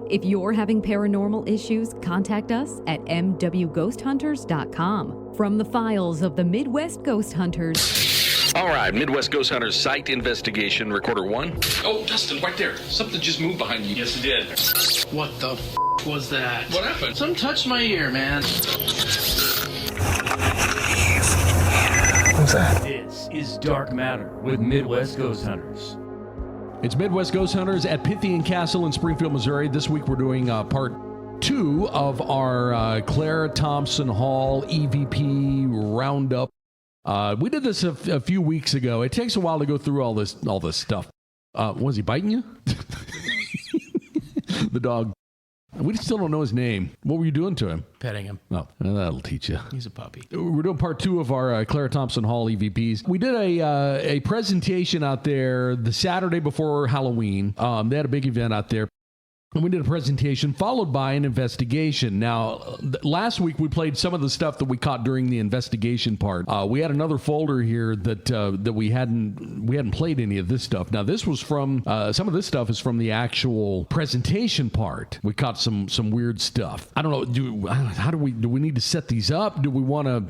If you're having paranormal issues, contact us at mwghosthunters.com. From the files of the Midwest Ghost Hunters. All right, Midwest Ghost Hunters site investigation, recorder 1. Oh, Dustin, right there. Something just moved behind you. Yes, it did. What the was that? What happened? Something touched my ear, man. What's that? This is Dark Matter with Midwest Ghost Hunters. It's Midwest Ghost Hunters at Pythian Castle in Springfield, Missouri. This week we're doing part 2 of our Clara Thompson Hall EVP roundup. We did this a few weeks ago. It takes a while to go through all this stuff. Was he biting you? The dog. We still don't know his name. What were you doing to him? Petting him. Oh, that'll teach you. He's a puppy. We're doing part 2 of our Clara Thompson Hall EVPs. We did a presentation out there the Saturday before Halloween. They had a big event out there. And we did a presentation followed by an investigation. Now, last week we played some of the stuff that we caught during the investigation part. We had another folder here that we hadn't played any of this stuff. Now, this was from some of this stuff is from the actual presentation part. We caught some weird stuff. I don't know. Do we need to set these up? Do we want to?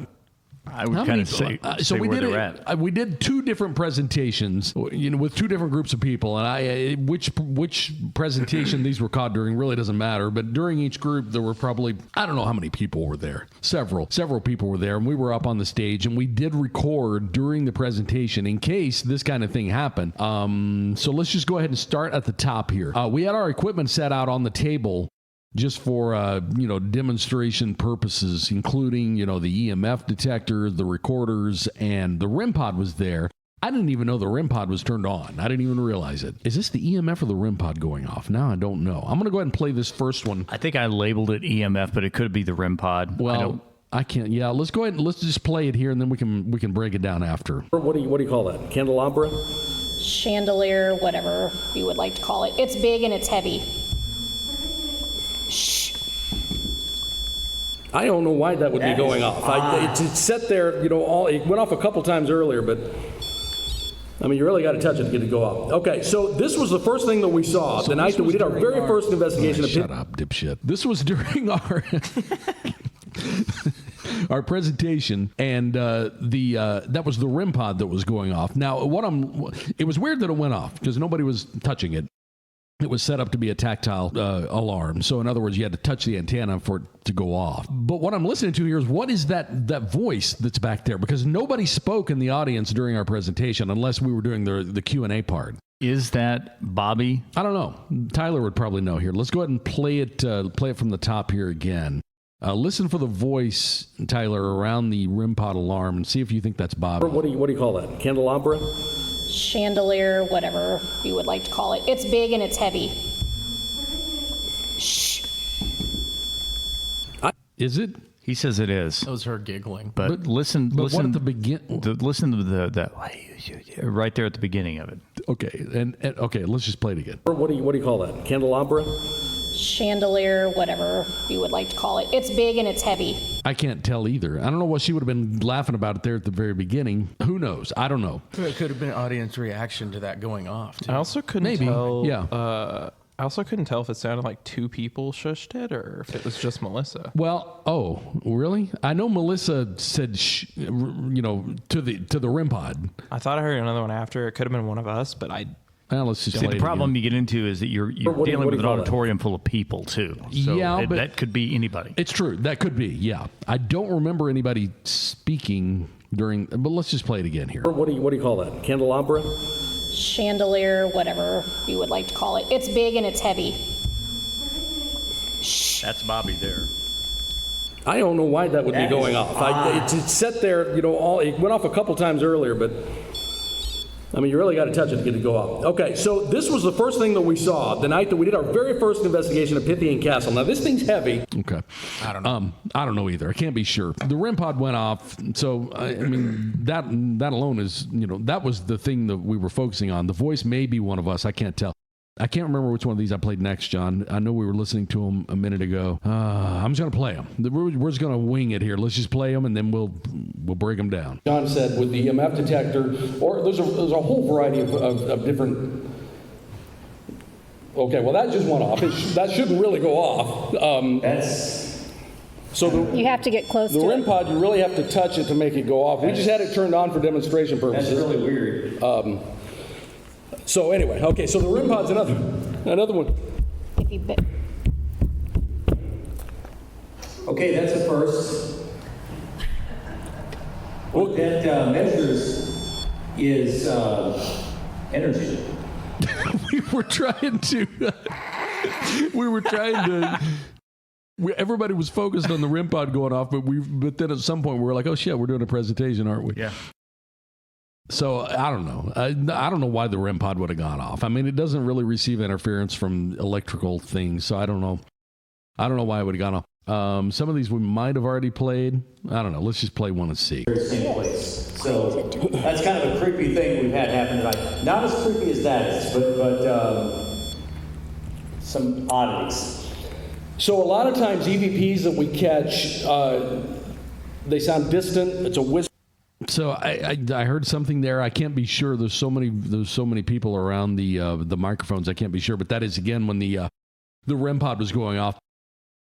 I would kind of say we where did they're at. We did 2 different presentations, with 2 different groups of people, and which presentation these were caught during really doesn't matter. But during each group, there were probably, I don't know how many people were there. Several people were there, and we were up on the stage, and we did record during the presentation in case this kind of thing happened. So let's just go ahead and start at the top here. We had our equipment set out on the table just for, demonstration purposes, including, the EMF detector, the recorders, and the REM pod was there. I didn't even know the REM pod was turned on. I didn't even realize it. Is this the EMF or the REM pod going off? Now I don't know. I'm going to go ahead and play this first one. I think I labeled it EMF, but it could be the REM pod. Well, I can't. Yeah, let's go ahead and let's just play it here, and then we can break it down after. What do you call that? Candelabra? Chandelier, whatever you would like to call it. It's big and it's heavy. Shh. I don't know why that would be going off. It's set there, it went off a couple times earlier, but you really got to touch it to get it to go off. Okay, so this was the first thing that we saw the night that we did our very first investigation. Shut up, dipshit. This was during our our presentation, and that was the REM pod that was going off. Now, it was weird that it went off because nobody was touching it. It was set up to be a tactile alarm. So in other words, you had to touch the antenna for it to go off. But what I'm listening to here is, what is that voice that's back there? Because nobody spoke in the audience during our presentation unless we were doing the Q&A part. Is that Bobby? I don't know. Tyler would probably know here. Let's go ahead and play it from the top here again. Listen for the voice, Tyler, around the REM pod alarm and see if you think that's Bobby. What do you call that? Candelabra? Chandelier, whatever you would like to call it. It's big and it's heavy. Shh. Is it? He says it is. That was her giggling. But listen. What at the beginning? Listen to the right there at the beginning of it. Okay, and okay, let's just play it again. What do you call that? Candelabra? Chandelier, whatever you would like to call it. It's big and it's heavy. I can't tell either. I don't know what she would have been laughing about it there at the very beginning. Who knows? I don't know. It could have been audience reaction to that going off, too. I also couldn't tell. Yeah. I also couldn't tell if it sounded like 2 people shushed it or if it was just Melissa. Well, really? I know Melissa said, to the REM pod. I thought I heard another one after. It could have been one of us, but let's just See, the problem you get into is that you're dealing with an auditorium full of people, too. So but that could be anybody. It's true. That could be, yeah. I don't remember anybody speaking during, but let's just play it again here. What do you call that? Candelabra? Chandelier, whatever you would like to call it. It's big and it's heavy. Shh. That's Bobby there. I don't know why that would be going off. It's set there, it went off a couple times earlier, but you really got to touch it to get it to go off. Okay, so this was the first thing that we saw the night that we did our very first investigation at Pythian Castle. Now, this thing's heavy. Okay. I don't know. I don't know either. I can't be sure. The REM pod went off, so, that alone is, that was the thing that we were focusing on. The voice may be one of us. I can't tell. I can't remember which one of these I played next, John. I know we were listening to them a minute ago. I'm just going to play them. We're just going to wing it here. Let's just play them, and then we'll break them down. John said with the EMF detector, or there's a whole variety of different Okay, well, that just went off. That shouldn't really go off. You have to get close to it. The REM pod, you really have to touch it to make it go off. We just had it turned on for demonstration purposes. That's really weird. So anyway, okay, so the REM pod's another one. If you bit. Okay, that's a first. What that measures is energy. We were trying to. Everybody was focused on the REM pod going off, but then at some point we were like, oh shit, we're doing a presentation, aren't we? Yeah. So I don't know. I don't know why the REM pod would have gone off. I mean, it doesn't really receive interference from electrical things, so I don't know. I don't know why it would have gone off. Some of these we might have already played. I don't know. Let's just play one and see. Same place. So that's kind of a creepy thing we've had happen tonight. Not as creepy as that is, but some oddities. So a lot of times EVPs that we catch, they sound distant. It's a whisper. So I heard something there. I can't be sure. There's so many people around the microphones. I can't be sure. But that is again when the REM pod was going off.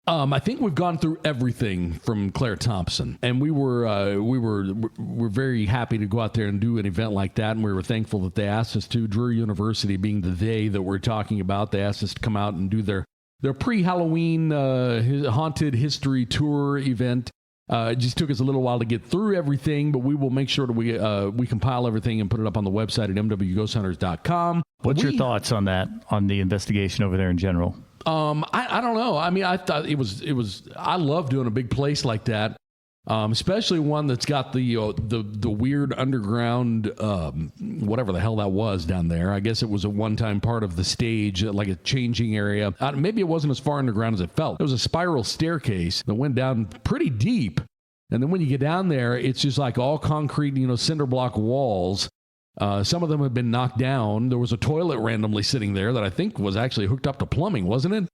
I think we've gone through everything from Clara Thompson, and we were very happy to go out there and do an event like that, and we were thankful that they asked us to. Drury University being the they that we're talking about, they asked us to come out and do their pre-Halloween haunted history tour event. It just took us a little while to get through everything, but we will make sure that we compile everything and put it up on the website at mwghosthunters.com. What's your thoughts on that, on the investigation over there in general? I don't know. I mean, I thought it was. I love doing a big place like that, especially one that's got the weird underground, whatever the hell that was down there. I guess it was a one-time part of the stage, like a changing area. Maybe it wasn't as far underground as it felt. It was a spiral staircase that went down pretty deep, and then when you get down there, it's just like all concrete, cinder block walls. Some of them have been knocked down. There was a toilet randomly sitting there that I think was actually hooked up to plumbing, wasn't it?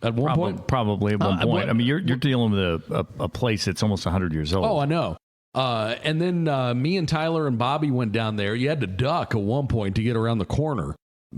At one point? Probably at one point. I mean, you're dealing with a place that's almost 100 years old. Oh, I know. And then me and Tyler and Bobby went down there. You had to duck at one point to get around the corner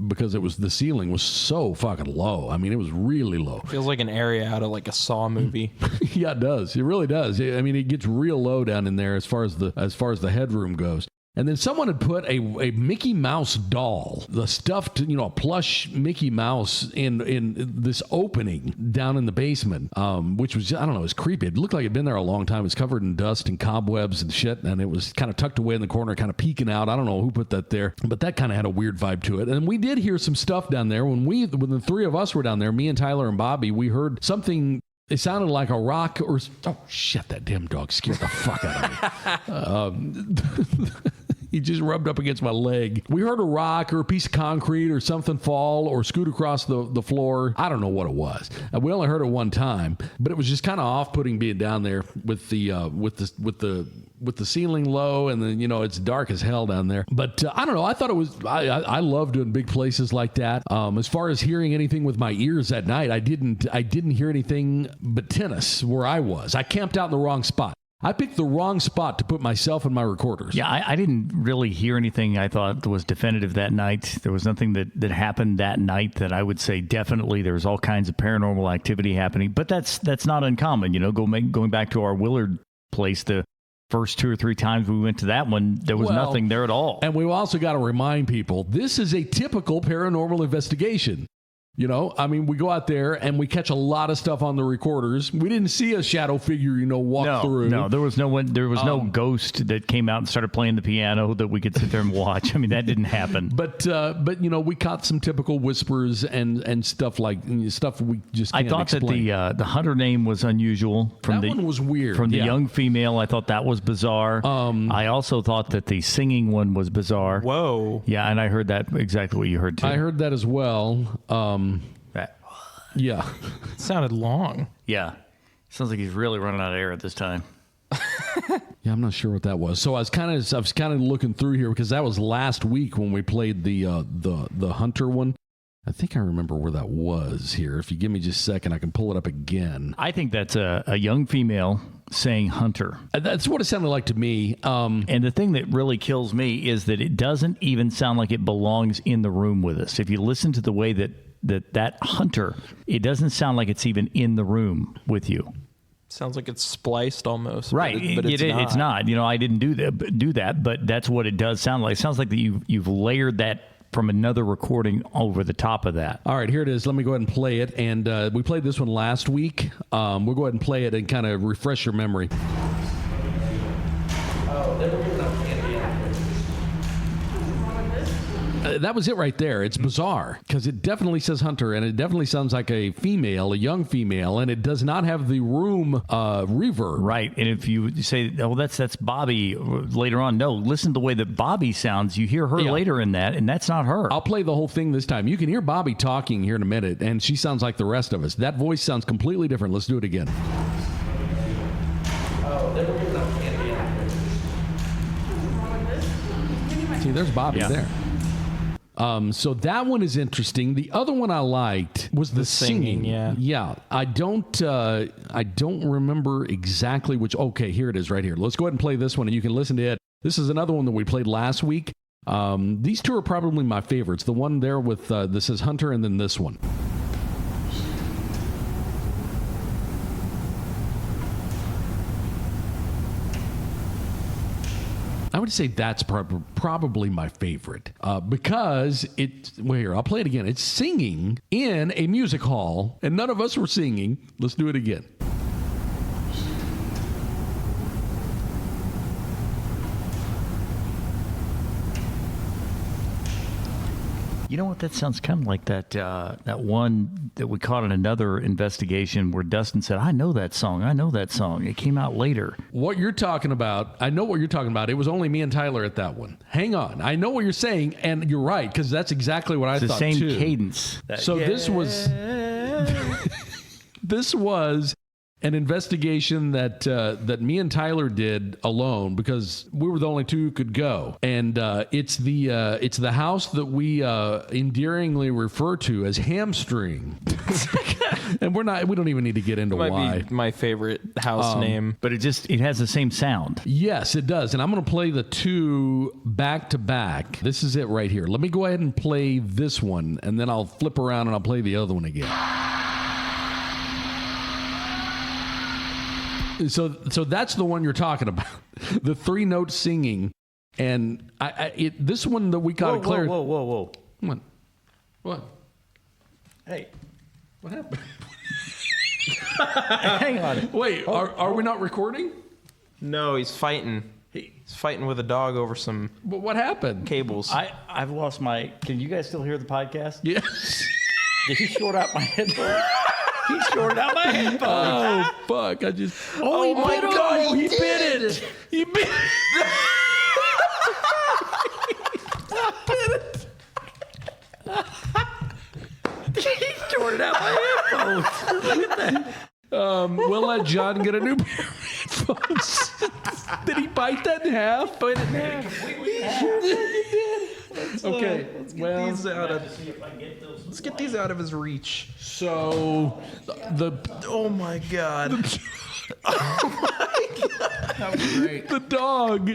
because the ceiling was so fucking low. I mean, it was really low. Feels like an area out of like a Saw movie. Yeah, it does. It really does. I mean, it gets real low down in there as far as the headroom goes. And then someone had put a Mickey Mouse doll, the stuffed, a plush Mickey Mouse in this opening down in the basement, which was, I don't know, it was creepy. It looked like it'd been there a long time. It was covered in dust and cobwebs and shit, and it was kind of tucked away in the corner, kind of peeking out. I don't know who put that there, but that kind of had a weird vibe to it. And we did hear some stuff down there. When the three of us were down there, me and Tyler and Bobby, we heard something. It sounded like a rock or... Oh, shit, that damn dog scared the fuck out of me. He just rubbed up against my leg. We heard a rock or a piece of concrete or something fall or scoot across the floor. I don't know what it was. We only heard it one time, but it was just kind of off-putting being down there with the ceiling low, and then it's dark as hell down there. But I don't know. I thought it was. I love doing big places like that. As far as hearing anything with my ears at night, I didn't hear anything but tennis where I was. I camped out in the wrong spot. I picked the wrong spot to put myself and my recorders. Yeah, I didn't really hear anything I thought was definitive that night. There was nothing that happened that night that I would say definitely there was all kinds of paranormal activity happening. But that's not uncommon. Going back to our Willard place, the first 2 or 3 times we went to that one, there was nothing there at all. And we've also got to remind people, this is a typical paranormal investigation. I mean, we go out there and we catch a lot of stuff on the recorders. We didn't see a shadow figure, walk through. No, there was no one. There was no ghost that came out and started playing the piano that we could sit there and watch. I mean, that didn't happen. But we caught some typical whispers and stuff like stuff we just can't I thought explain. That the hunter name was unusual. That one was weird. From the young female, I thought that was bizarre. I also thought that the singing one was bizarre. Whoa. Yeah, and I heard that exactly what you heard too. I heard that as well. Yeah. It sounded long. Yeah. Sounds like he's really running out of air at this time. Yeah, I'm not sure what that was. So I was kind of looking through here because that was last week when we played the hunter one. I think I remember where that was here. If you give me just a second, I can pull it up again. I think that's a young female saying hunter. That's what it sounded like to me. And the thing that really kills me is that it doesn't even sound like it belongs in the room with us. If you listen to the way that that hunter, it doesn't sound like it's even in the room with you. Sounds like it's spliced almost. Right, but it's not. You know, I didn't do that, but that's what it does sound like. It sounds like that you've layered that from another recording over the top of that. All right, here it is. Let me go ahead and play it. And we played this one last week. We'll go ahead and play it and kind of refresh your memory. That was it right there. It's bizarre because it definitely says hunter, and it definitely sounds like a female, a young female, and it does not have the room reverb. Right, and if you say, "Oh, that's Bobby," later on, no, listen to the way that Bobby sounds. You hear her later in that, and that's not her. I'll play the whole thing this time. You can hear Bobby talking here in a minute, and she sounds like the rest of us. That voice sounds completely different. Let's do it again. See, there's Bobby there. So that one is interesting. The other one I liked was the singing. Yeah. I don't remember exactly which. Okay, here it is right here. Let's go ahead and play this one, and you can listen to it. This is another one that we played last week. These two are probably my favorites. The one there with this says Hunter, and then this one. I would say that's probably my favorite because here, I'll play it again. It's singing in a music hall, and none of us were singing. Let's do it again. You know what? That sounds kind of like that one that we caught in another investigation where Dustin said, I know that song. It came out later. What you're talking about, I know what you're talking about. It was only me and Tyler at that one. Hang on. I know what you're saying, and you're right, because that's exactly what I thought, too. It's the same cadence. This was an investigation that me and Tyler did alone because we were the only two who could go, and it's the house that we endearingly refer to as Hamstring, and we don't even need to get into why. Be my favorite house name, but it has the same sound. Yes, it does, and I'm going to play the two back to back. This is it right here. Let me go ahead and play this one, and then I'll flip around and I'll play the other one again. So that's the one you're talking about, the 3-note singing, and this one that we caught. Whoa! Come on, what? Hey, what happened? Hang on. Wait, are we not recording? No, he's fighting. He's fighting with a dog over some. But what happened? Cables. I've lost my. Can you guys still hear the podcast? Yes. Did he short out my headphones? He shorted out my headphones. Oh, fuck. Oh my God. He bit it. He bit it. He shorted out my headphones. Look at that. We'll let John get a new pair of headphones. Did he bite that in half? Bite it in half. Okay. Let's get these out of his reach. So, oh my God. Oh my God. That was great. The dog.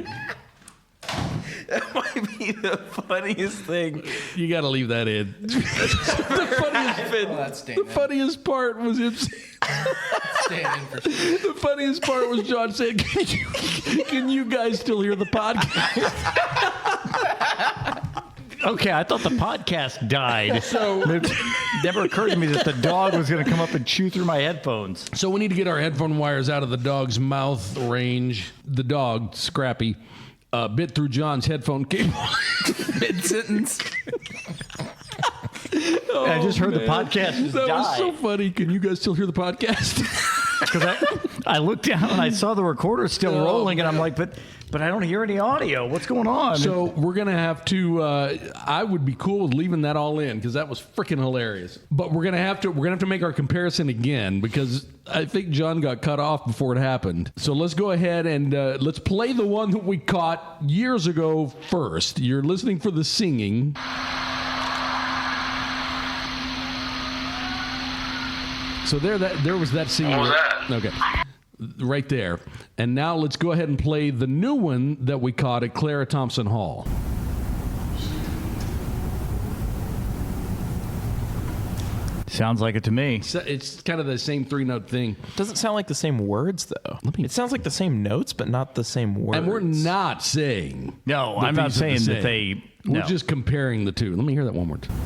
That might be the funniest thing. You got to leave that in. The funniest part was him saying, the funniest part was John saying, can you guys still hear the podcast? Okay, I thought the podcast died. So it never occurred to me that the dog was going to come up and chew through my headphones. So we need to get our headphone wires out of the dog's mouth range. The dog, Scrappy, bit through John's headphone cable. Mid-sentence. I just heard the podcast just That die. was so funny. Can you guys still hear the podcast? Because I looked down and I saw the recorder still rolling, and I'm like, but I don't hear any audio. What's going on? So we're going to have to, I would be cool with leaving that all in because that was freaking hilarious. But we're going to have to make our comparison again because I think John got cut off before it happened. So let's go ahead and let's play the one that we caught years ago first. You're listening for the singing. So there was that singing. What was that? Okay. Right there. And now let's go ahead and play the new one that we caught at Clara Thompson Hall. Sounds like it to me. It's kind of the same 3-note thing. Doesn't sound like the same words, though. It sounds like the same notes, but not the same words. And we're not saying. No, I'm not saying that they. We're just comparing the two. Let me hear that one more time.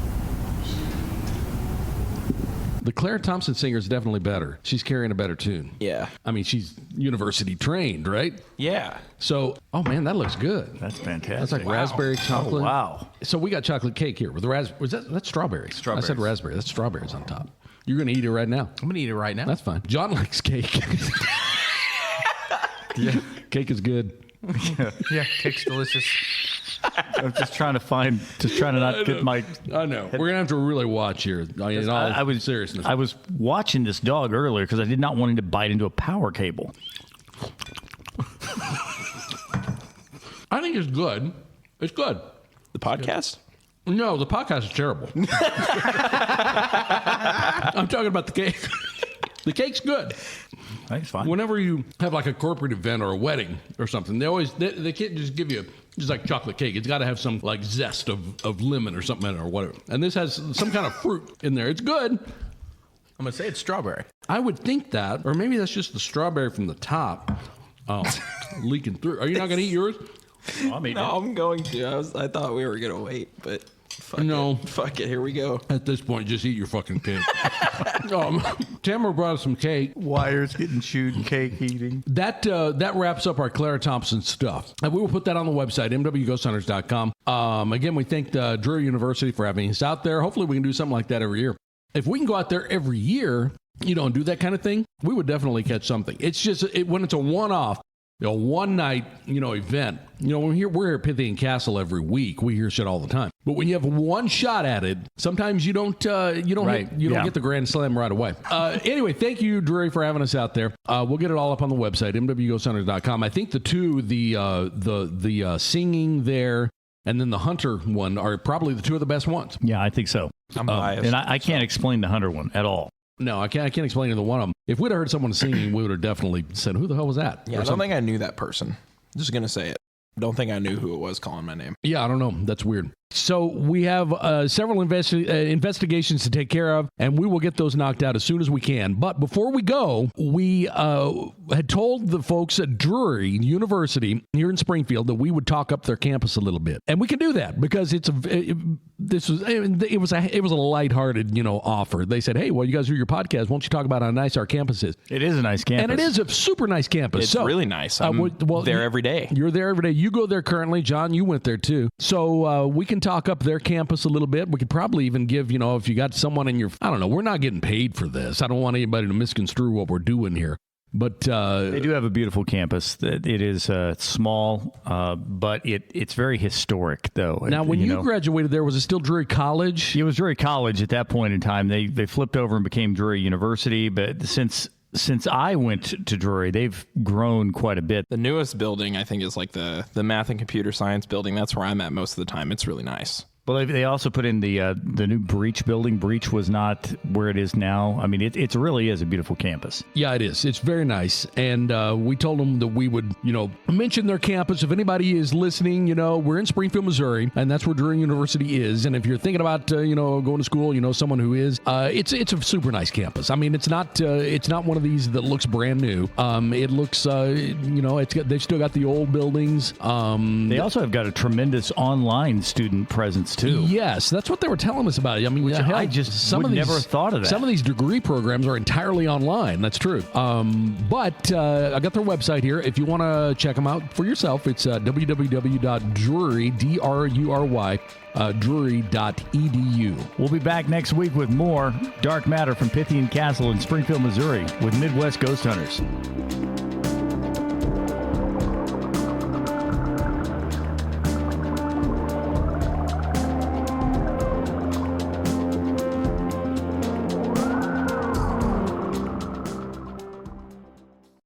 The Clara Thompson singer is definitely better. She's carrying a better tune. Yeah. I mean, she's university trained, right? Yeah. So, oh man, that looks good. That's fantastic. That's like raspberry chocolate. Oh, wow. So we got chocolate cake here with the that's strawberry. Strawberries. I said raspberry. That's strawberries on top. You're going to eat it right now. I'm gonna eat it right now. That's fine. John likes cake. Yeah, cake is good. Yeah, cake's delicious. I'm just trying to not get my. I know. We're gonna have to really watch here. I was seriousness. I was watching this dog earlier because I did not want him to bite into a power cable. I think it's good. It's good. The podcast? No, the podcast is terrible. I'm talking about the cake. The cake's good. That's fine. Whenever you have like a corporate event or a wedding or something, they can't just give you just like chocolate cake. It's got to have some like zest of lemon or something in it or whatever. And this has some kind of fruit in there. It's good. I'm gonna say it's strawberry. I would think that, or maybe that's just the strawberry from the top leaking through. Are you not going to eat yours? No, I'm going to. I thought we were going to wait, but fuck it. Here we go. At this point, just eat your fucking cake. Tamara brought us some cake. Wires getting chewed, cake eating. That wraps up our Clara Thompson stuff. And we will put that on the website, mwghosthunters.com. Again, we thank Drury University for having us out there. Hopefully we can do something like that every year. If we can go out there every year, and do that kind of thing, we would definitely catch something. It's just when it's a one-off, one night, event. We're here at Pythian Castle every week. We hear shit all the time. But when you have one shot at it, sometimes you don't get the grand slam right away. Anyway, thank you, Drury, for having us out there. We'll get it all up on the website, mwghosthunters.com. I think the two, the singing there and then the hunter one are probably the two of the best ones. Yeah, I think so. I'm biased. And I can't explain the hunter one at all. No, I can't explain either one of them. If we'd have heard someone singing, we would have definitely said, who the hell was that? Yeah, I don't think I knew that person. Just going to say it. Don't think I knew who it was calling my name. Yeah, I don't know. That's weird. So we have several investigations to take care of, and we will get those knocked out as soon as we can. But before we go, we had told the folks at Drury University here in Springfield that we would talk up their campus a little bit, and we can do that because it was a lighthearted offer. They said, "Hey, well, you guys do your podcast. Why don't you talk about how nice our campus is?" It is a nice campus, and it is a super nice campus. It's really nice. I'm there every day. You're there every day. You go there currently, John. You went there too. So we can talk up their campus a little bit. We could probably even give, if you got someone in I don't know, we're not getting paid for this. I don't want anybody to misconstrue what we're doing here. But they do have a beautiful campus. It is small, but it's very historic, though. Now, when you graduated there, was it still Drury College? It was Drury College at that point in time. They flipped over and became Drury University, but since I went to Drury, they've grown quite a bit. The newest building, I think, is like the math and computer science building. That's where I'm at most of the time. It's really nice. Well, they also put in the new Breach building. Breach was not where it is now. I mean, it really is a beautiful campus. Yeah, it is. It's very nice. And we told them that we would, mention their campus. If anybody is listening, we're in Springfield, Missouri, and that's where Drury University is. And if you're thinking about, going to school, someone who is, it's a super nice campus. I mean, it's not one of these that looks brand new. It looks, they've still got the old buildings. They also have got a tremendous online student presence too. Yes, that's what they were telling us about. I mean, I just never thought of that. Some of these degree programs are entirely online. That's true. But I got their website here. If you want to check them out for yourself, it's www.drury, D-R-U-R-Y, drury.edu. We'll be back next week with more Dark Matter from Pythian Castle in Springfield, Missouri with Midwest Ghost Hunters.